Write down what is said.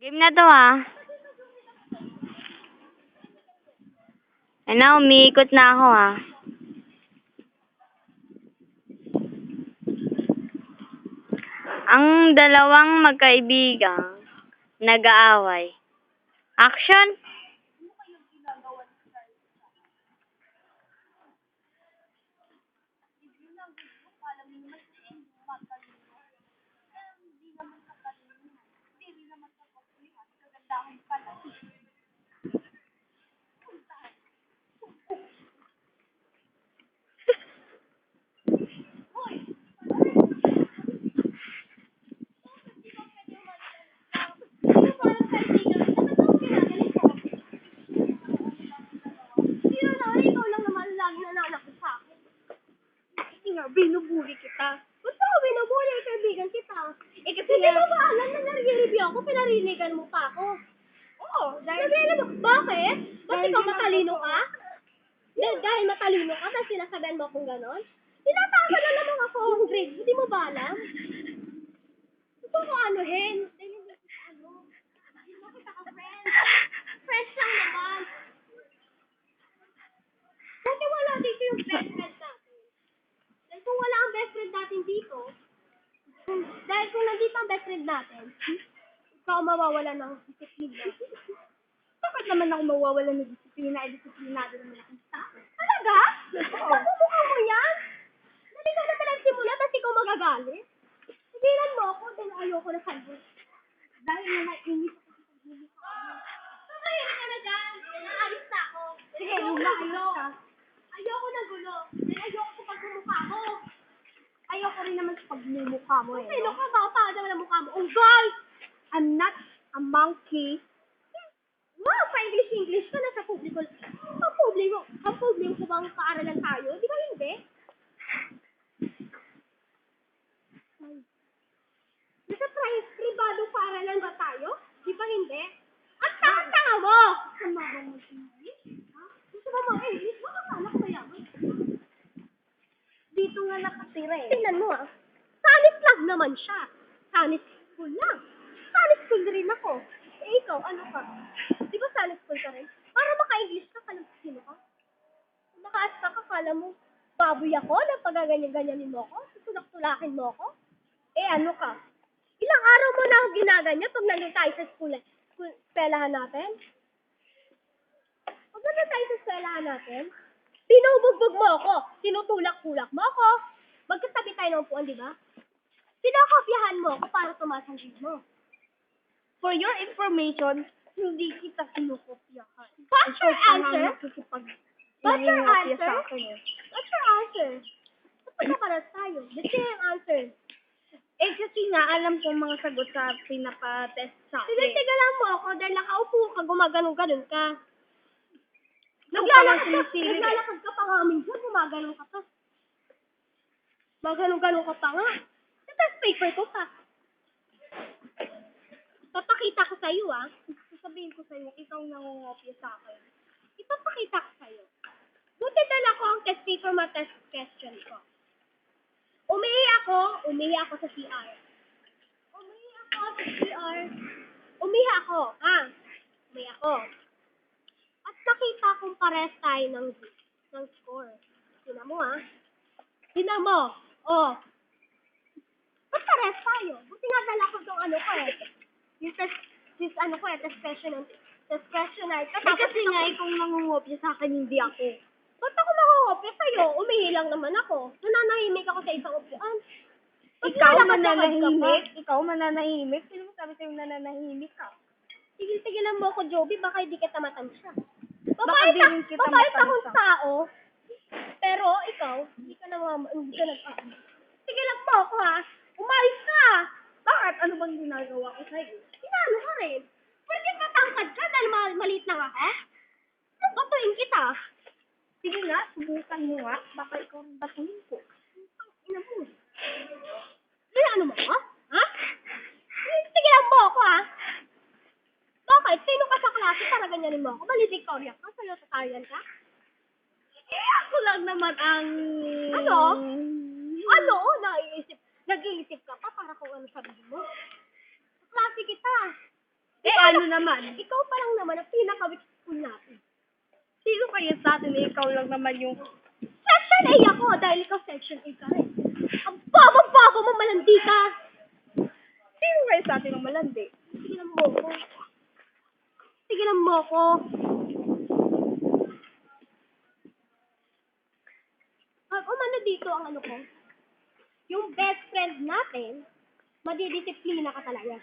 Game na to ah. Ano, umiikot na ako ah. Ang dalawang magkaibigang nag-aaway. Action! Binubuli kita. Ba't ako binubuli? Kaibigan kita. Eh kasi hindi mo ba alam na nare-review ako? Pinarinigan mo pa ako. Oo. Bakit? Ba't ikaw matalino ka? Dahil matalino ka, dahil sinasabihan mo akong ganon? Tinatawa na naman ako ang grade. Hindi mo ba alam? Gusto ko anuhin. Dahil hindi kita ano. Hindi mo kita ka-friends. Friends lang naman. Buti wala dito yung best friend natin. Dahil kung wala ang best friend natin dito, dahil kung nandito ang best friend natin, ikaw mawawala ng disiplina. Bakit naman ako mawawala ng disiplina? Disiplinado naman akong tao. Talaga? Napumukha mo yan? Dali ka na pinagsimula, tapos ikaw magagalit? Sigilan mo ako, dahil ayoko na sa'yo. Dahil na nainis ako sa pagmumukha mo. Pagkahirin ka na dyan, naalis na ako. Sige, ayoko na gulo. Dahil ayoko sa pagmumukha mo. Ayoko rin naman sa pagmumukha mo eh. Sino ka ba? Paano naman ang mukha mo? Unggoy! I'm not a monkey. Wow, pa-English ka na sa publiko. Publiko ko bang paaralan tayo? Di ba hindi? Nasa pribadong paaralan ba tayo? Di ba hindi? At tanga mo! Sama ba mo English? Ha? Gusto ba mo English? Baka kala ko mayaman. Dito nga nakatira eh. Tingnan mo ah. Sanis lang naman siya. Sanis school lang. Sanis school rin ako. Eh ikaw, ano ka? Di ba sanis school ka rin? Para maka-English ka, kala sino ka? Kung maka-asta ka, kala mo, baboy ako na pagaganyan-ganyanin mo ako? Tutulak-tulakin mo ako? Eh ano ka? Ilang araw mo na ako ginaganyan pag nandun tayo sa eskwelahan natin? Pag nandun tayo sa eskwelahan natin, pinubugbog mo ako, tinutulak-tulak mo ako, magkatabi tayo ng upuan, di ba? Pinakopyahan mo ako para tumaas ang grade mo. For your information, hindi kita kinukopyahan. What's your answer? What's your answer? What's your answer? Napagkaparas tayo. That's yung answer. Eh kasi nga, alam ko mga sagot sa pinapa-test sa akin. Tinitigalan mo ako dahil nakaupo ka, gumaganong-ganon ka. Naglalakad ka pa nga minsan, gumaganon ka pa. Maganon-ganon ka pa nga. Test paper ko pa. Papakita ko sa'yo ah. Sasabihin ko sa'yo, ikaw nangungopya sa akin. Ipapakita ko sa'yo. Buti dala ko ang test paper test question ko. Umihi ako sa CR. Umihi ako. At nakita kong pares tayo ng score. Tingnan mo ah. Tingnan mo. Oh. Ba't pares tayo? Buti nga dala ko itong ano ko eh. Yung test question. Kasi nga, ikaw nangungopya sa akin, hindi ako. Ba't ako nakakopya sa'yo? Umihi lang naman ako. Nananahimik ako sa isang upuan. Ikaw mananahimik? Sino mo sabi sa'yo nananahimik ka? Tigil-tigilan mo ako, Joby. Baka hindi kita matansya. Baka di rin kita Mabait matansya. akong tao. Pero ikaw, hindi ka nag-ano. Tigilan mo ako ha. Umayos ka. Bakit? Ano bang ginagawa ko sa'yo? Sinalo ka rin. Bakit matangkad ka dahil maliit lang ako? Anong batuin kita? Sige nga, subukan mo nga. Baka ikaw rin batuhin ko. Ina mo. Ano mo ha? Ha? Tigilan mo ako ha. Bakit? Sino ka sa klase para ganyanin mo ako? Valedictorian ka? Salutarian ka? Eh, ako lang naman ang... Ano? Nag-iisip ka pa para kung ano sabihin mo. Sa klase kita. Eh, Paano naman? Ikaw pa lang naman ang pinaka-weak school natin. Sino kaya sa atin eh? Ikaw lang naman yung... Section A ako dahil ikaw Section A ka rin. Ang baba-baba mo, malandi ka. Sino kaya sa atin ang malandi? Tigilan mo ko. Tigilan mo ko. Umano dito ang ano ko. Yung best friend natin, madidisiplina ka talaga.